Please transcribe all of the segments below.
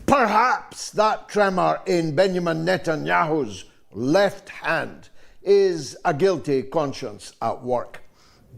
Perhaps that tremor in Benjamin Netanyahu's left hand is a guilty conscience at work,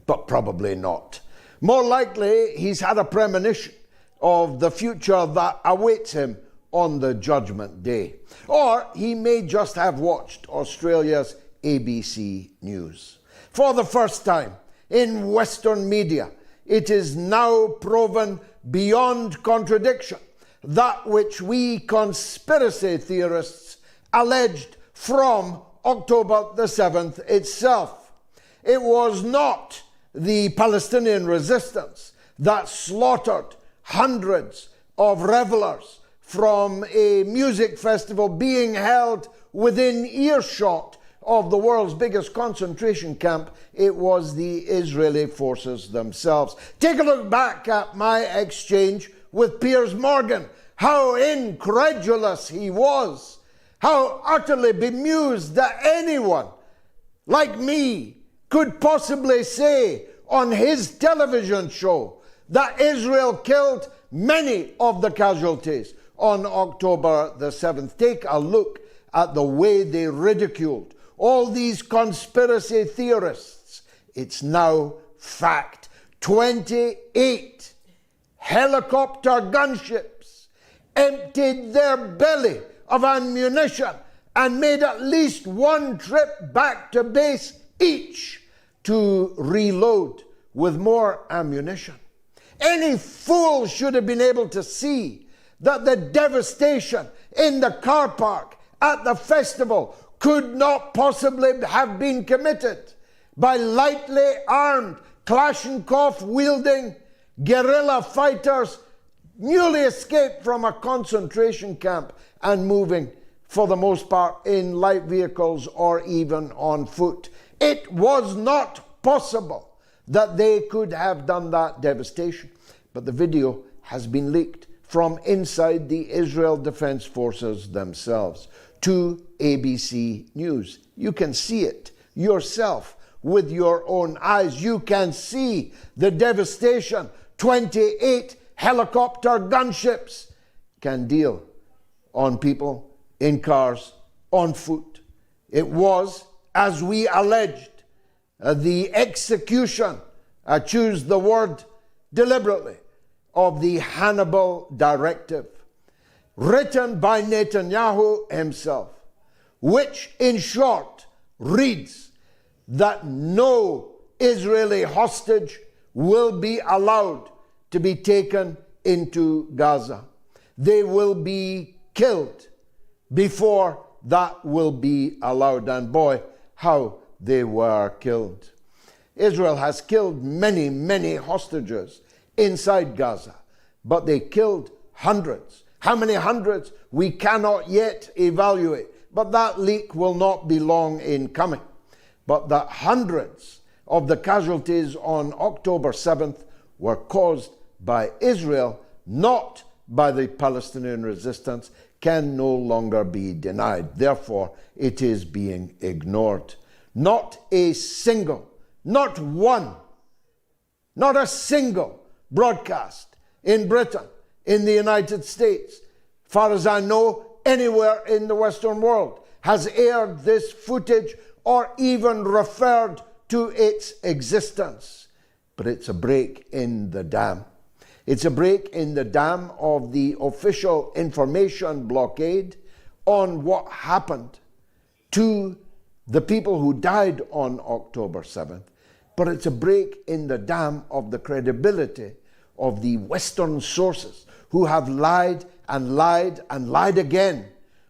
but probably not. More likely, he's had a premonition of the future that awaits him on the Judgment Day. Or he may just have watched Australia's ABC News. For the first time in Western media, it is now proven beyond contradiction that which we conspiracy theorists alleged from October the 7th itself. It was not the Palestinian resistance that slaughtered hundreds of revelers from a music festival being held within earshot of the world's biggest concentration camp. It was the Israeli forces themselves. Take a look back at my exchange with Piers Morgan. How incredulous he was. How utterly bemused that anyone like me could possibly say on his television show that Israel killed many of the casualties on October the 7th. Take a look at the way they ridiculed all these conspiracy theorists. It's now fact. 28 helicopter gunships emptied their belly of ammunition and made at least one trip back to base each to reload with more ammunition. Any fool should have been able to see that the devastation in the car park at the festival could not possibly have been committed by lightly armed, Kalashnikov-wielding guerrilla fighters newly escaped from a concentration camp and moving, for the most part, in light vehicles or even on foot. It was not possible that they could have done that devastation. But the video has been leaked from inside the Israel Defense Forces themselves to ABC News. You can see it yourself with your own eyes. You can see the devastation 28 helicopter gunships can deal on people, in cars, on foot. It was, as we alleged, the execution, I choose the word deliberately, of the Hannibal Directive, written by Netanyahu himself, which in short reads that no Israeli hostage will be allowed to be taken into Gaza. They will be killed before that will be allowed. And boy, how they were killed. Israel has killed many, many hostages inside Gaza, but they killed hundreds. How many hundreds? We cannot yet evaluate, but that leak will not be long in coming. But that hundreds of the casualties on October 7th were caused by Israel, not by the Palestinian resistance, can no longer be denied. Therefore, it is being ignored. Not a single, not one, not a single broadcast in Britain, in the United States, far as I know, anywhere in the Western world, has aired this footage or even referred to its existence. But it's a break in the dam. It's a break in the dam of the official information blockade on what happened to the people who died on October 7th. But it's a break in the dam of the credibility of the Western sources who have lied and lied and lied again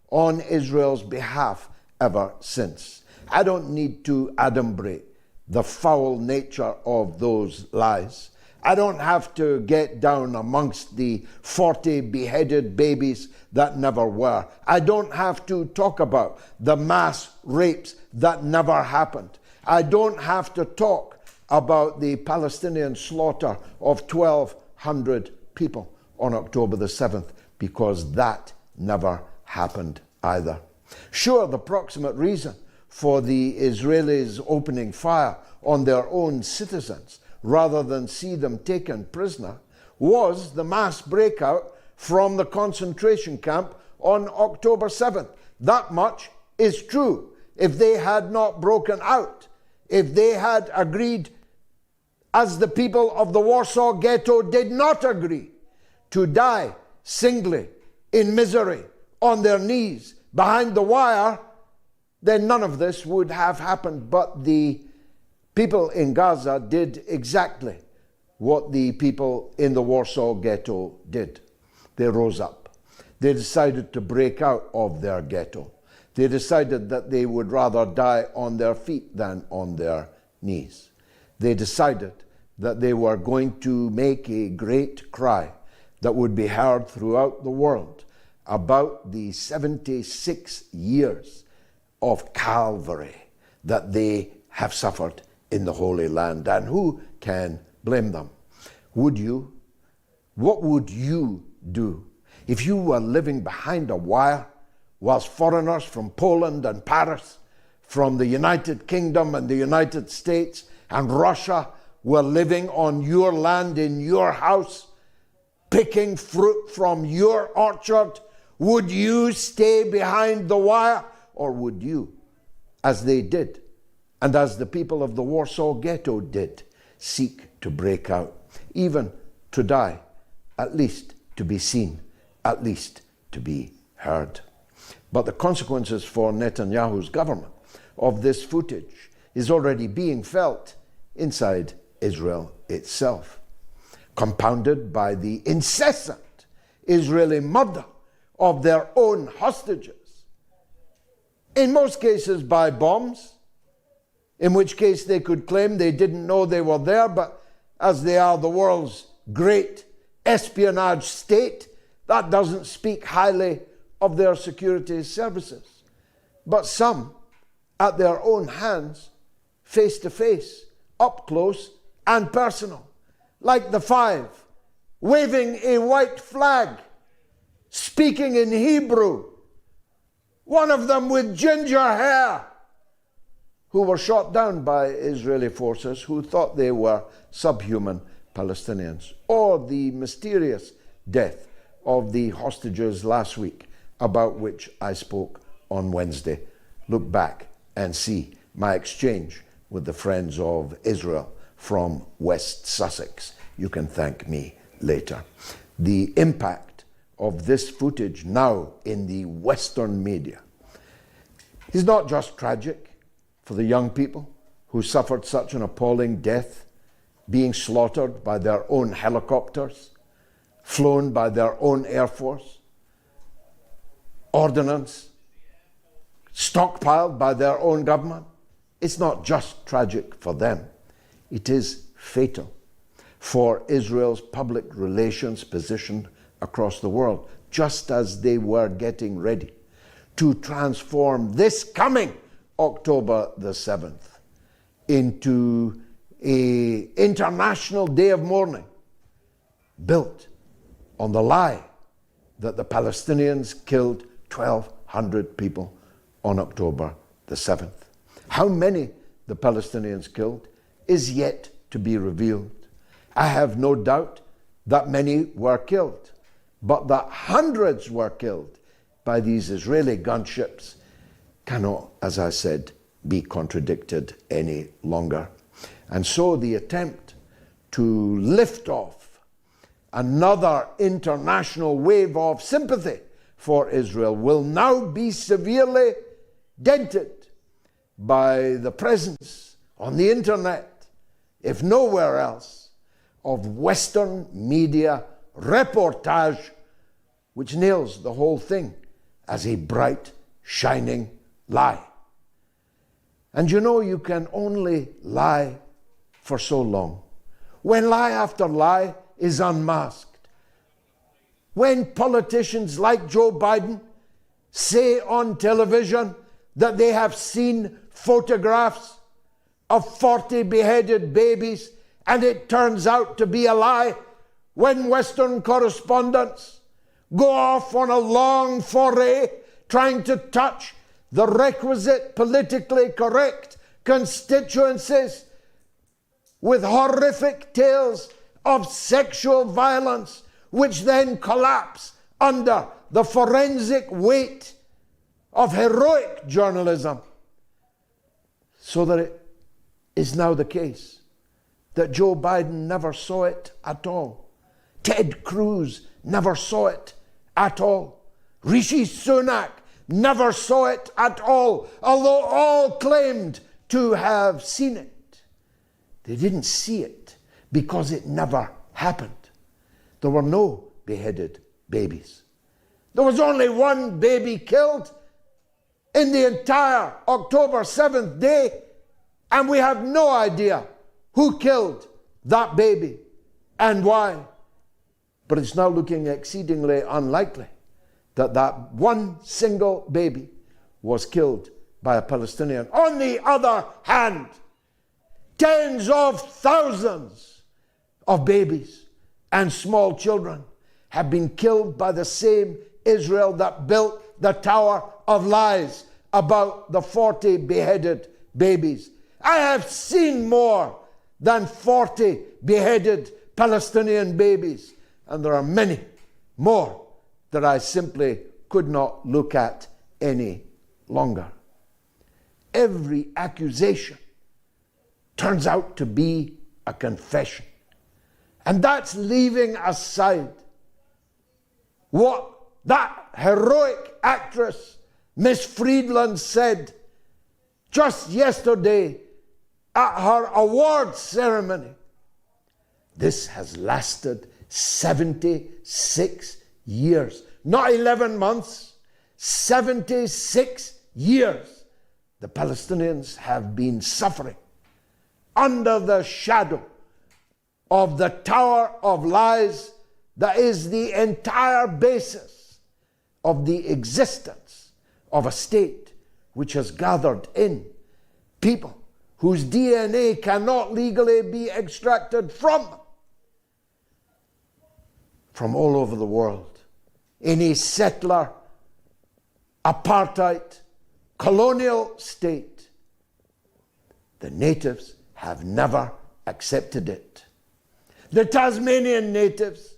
on Israel's behalf ever since. I don't need to adumbrate the foul nature of those lies. I don't have to get down amongst the 40 beheaded babies that never were. I don't have to talk about the mass rapes that never happened. I don't have to talk about the Palestinian slaughter of 1,200 people on October the 7th, because that never happened either. Sure, the proximate reason for the Israelis opening fire on their own citizens rather than see them taken prisoner was the mass breakout from the concentration camp on October 7th. That much is true. If they had not broken out, if they had agreed, as the people of the Warsaw Ghetto did not agree, to die singly in misery on their knees behind the wire, then none of this would have happened. But the people in Gaza did exactly what the people in the Warsaw Ghetto did. They rose up. They decided to break out of their ghetto. They decided that they would rather die on their feet than on their knees. They decided that they were going to make a great cry that would be heard throughout the world about the 76 years of Calvary that they have suffered in the Holy Land. And who can blame them? Would you? What would you do if you were living behind a wire whilst foreigners from Poland and Paris, from the United Kingdom and the United States and Russia were living on your land, in your house, picking fruit from your orchard? Would you stay behind the wire, or would you, as they did, and as the people of the Warsaw Ghetto did, seek to break out, even to die, at least to be seen, at least to be heard? But the consequences for Netanyahu's government of this footage is already being felt inside Israel itself, compounded by the incessant Israeli murder of their own hostages, in most cases by bombs, in which case they could claim they didn't know they were there, but as they are the world's great espionage state, that doesn't speak highly of their security services. But some, at their own hands, face to face, up close and personal, like the five, waving a white flag, speaking in Hebrew, one of them with ginger hair, who were shot down by Israeli forces who thought they were subhuman Palestinians, or the mysterious death of the hostages last week, about which I spoke on Wednesday. Look back and see my exchange with the Friends of Israel from West Sussex. You can thank me later. The impact of this footage now in the Western media is not just tragic for the young people who suffered such an appalling death, being slaughtered by their own helicopters, flown by their own Air Force, ordnance stockpiled by their own government. It's not just tragic for them. It is fatal for Israel's public relations position across the world, just as they were getting ready to transform this coming October the 7th into an international day of mourning built on the lie that the Palestinians killed 1,200 people on October the 7th. How many the Palestinians killed is yet to be revealed. I have no doubt that many were killed, but that hundreds were killed by these Israeli gunships cannot, as I said, be contradicted any longer. And so the attempt to lift off another international wave of sympathy for Israel will now be severely dented by the presence on the internet, if nowhere else, of Western media reportage, which nails the whole thing as a bright, shining lie. And you know, you can only lie for so long. When lie after lie is unmasked, when politicians like Joe Biden say on television that they have seen photographs of 40 beheaded babies and it turns out to be a lie, when Western correspondents go off on a long foray trying to touch the requisite politically correct constituencies with horrific tales of sexual violence, which then collapse under the forensic weight of heroic journalism, so that it is now the case that Joe Biden never saw it at all. Ted Cruz never saw it at all. Rishi Sunak never saw it at all, although all claimed to have seen it. They didn't see it because it never happened. There were no beheaded babies. There was only one baby killed in the entire October 7th day, and we have no idea who killed that baby and why. But it's now looking exceedingly unlikely that that one single baby was killed by a Palestinian. On the other hand, tens of thousands of babies and small children have been killed by the same Israel that built the Tower of Lies about the 40 beheaded babies. I have seen more than 40 beheaded Palestinian babies, and there are many more that I simply could not look at any longer. Every accusation turns out to be a confession. And that's leaving aside what that heroic actress, Miss Friedland, said just yesterday at her awards ceremony. This has lasted 76 years. Not 11 months, 76 years. The Palestinians have been suffering under the shadow of the Tower of Lies that is the entire basis of the existence of a state which has gathered in people whose DNA cannot legally be extracted from them, from all over the world, in a settler, apartheid, colonial state. The natives have never accepted it. The Tasmanian natives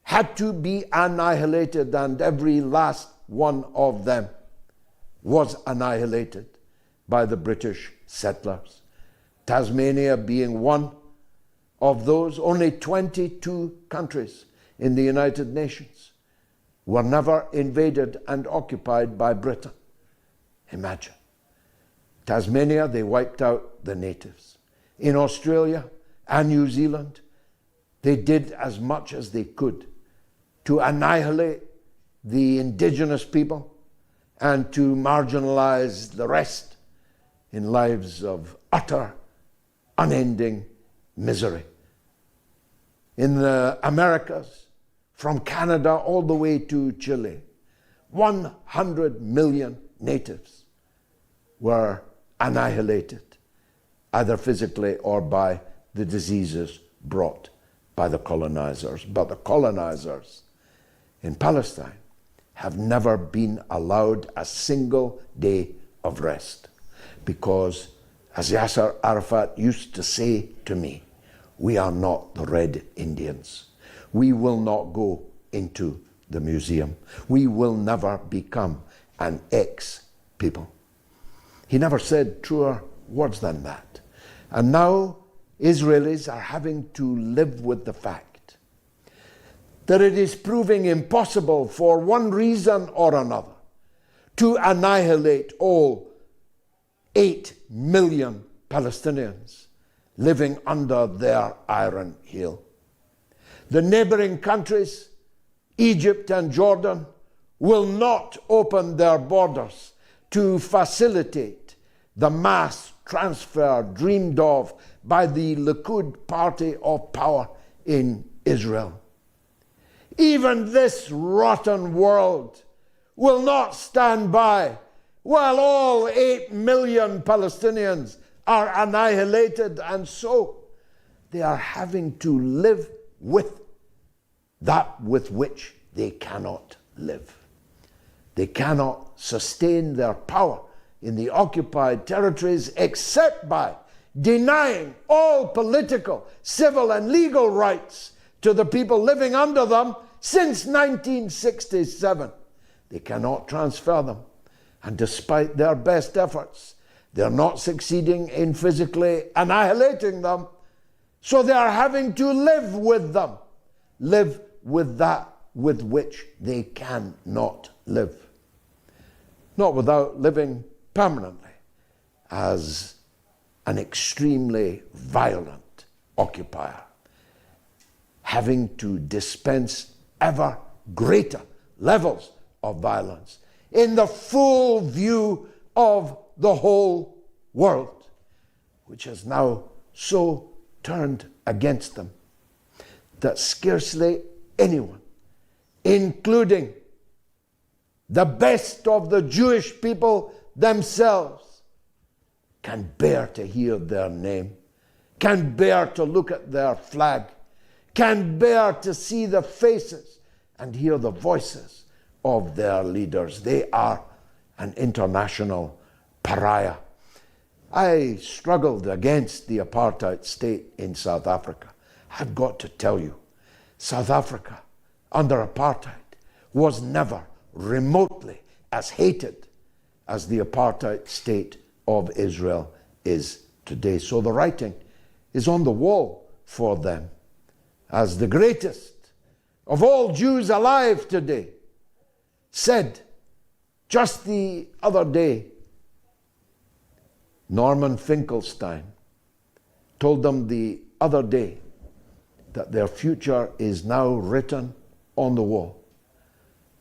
had to be annihilated, and every last one of them was annihilated by the British settlers. Tasmania being one of those. Only 22 countries in the United Nations were never invaded and occupied by Britain. Imagine. Tasmania, they wiped out the natives. In Australia and New Zealand, they did as much as they could to annihilate the indigenous people and to marginalize the rest in lives of utter, unending misery. In the Americas, from Canada all the way to Chile, 100 million natives were annihilated, either physically or by the diseases brought by the colonizers. But the colonizers in Palestine have never been allowed a single day of rest, because, as Yasser Arafat used to say to me, we are not the Red Indians. We will not go into the museum. We will never become an ex-people. He never said truer words than that. And now Israelis are having to live with the fact that it is proving impossible for one reason or another to annihilate all 8 million Palestinians living under their iron heel. The neighboring countries, Egypt and Jordan, will not open their borders to facilitate the mass transfer dreamed of by the Likud party of power in Israel. Even this rotten world will not stand by while all 8 million Palestinians are annihilated, and so they are having to live with that with which they cannot live. They cannot sustain their power in the occupied territories except by denying all political, civil, and legal rights to the people living under them since 1967. They cannot transfer them. And despite their best efforts, they're not succeeding in physically annihilating them. So they are having to live with them. Live with that with which they cannot live. Not without living permanently as an extremely violent occupier, having to dispense ever greater levels of violence in the full view of the whole world, which has now so turned against them that scarcely anyone, including the best of the Jewish people themselves, can bear to hear their name, can bear to look at their flag, can bear to see the faces and hear the voices of their leaders. They are an international pariah. I struggled against the apartheid state in South Africa. I've got to tell you, South Africa under apartheid was never remotely as hated as the apartheid state of Israel is today. So the writing is on the wall for them as the greatest of all Jews alive today said just the other day. Norman Finkelstein told them the other day that their future is now written on the wall.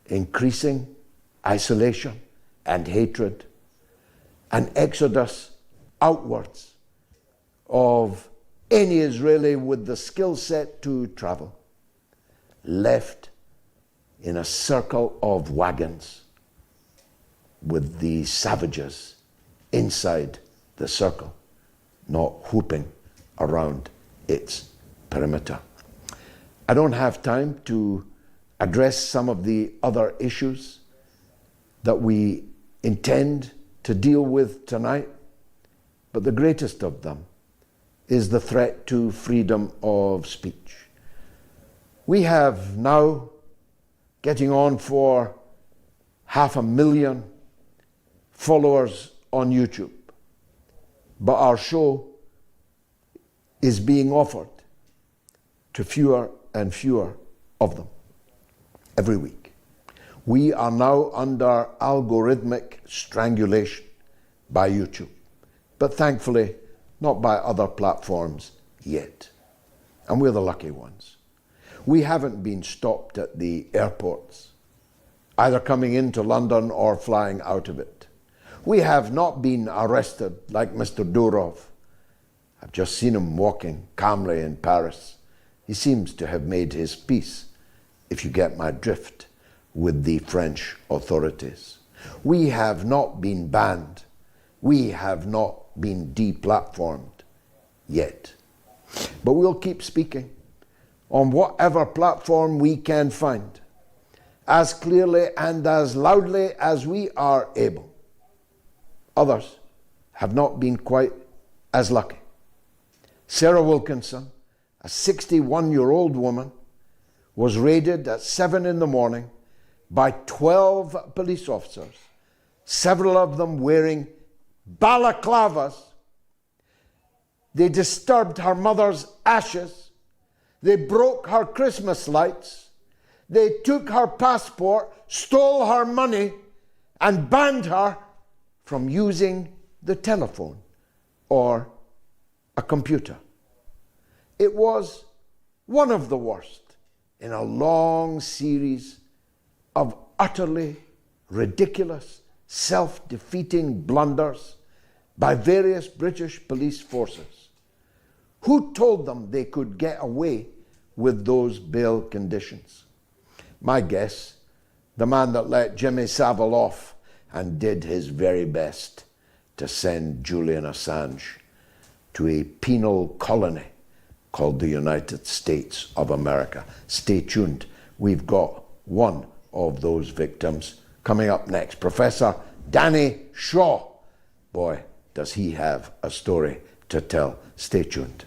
Increasing isolation and hatred, an exodus outwards of any Israeli with the skill set to travel, left in a circle of wagons with the savages inside the circle, not whooping around its perimeter. I don't have time to address some of the other issues that we intend to deal with tonight, but the greatest of them is the threat to freedom of speech. We have now, getting on for 500,000 followers on YouTube, but our show is being offered to fewer and fewer of them every week. We are now under algorithmic strangulation by YouTube, but thankfully not by other platforms yet. And we're the lucky ones. We haven't been stopped at the airports, either coming into London or flying out of it. We have not been arrested like Mr. Durov. I've just seen him walking calmly in Paris. He seems to have made his peace, if you get my drift, with the French authorities. We have not been banned. We have not been deplatformed yet. But we'll keep speaking on whatever platform we can find, as clearly and as loudly as we are able. Others have not been quite as lucky. Sarah Wilkinson, a 61-year-old woman, was raided at 7 a.m. by 12 police officers, several of them wearing balaclavas. They disturbed her mother's ashes. They broke her Christmas lights. They took her passport, stole her money, and banned her from using the telephone or a computer. It was one of the worst in a long series of utterly ridiculous, self-defeating blunders by various British police forces. Who told them they could get away with those bail conditions? My guess, the man that let Jimmy Savile off and did his very best to send Julian Assange to a penal colony called the United States of America. Stay tuned. We've got one of those victims coming up next. Professor Danny Shaw. Boy, does he have a story to tell. Stay tuned.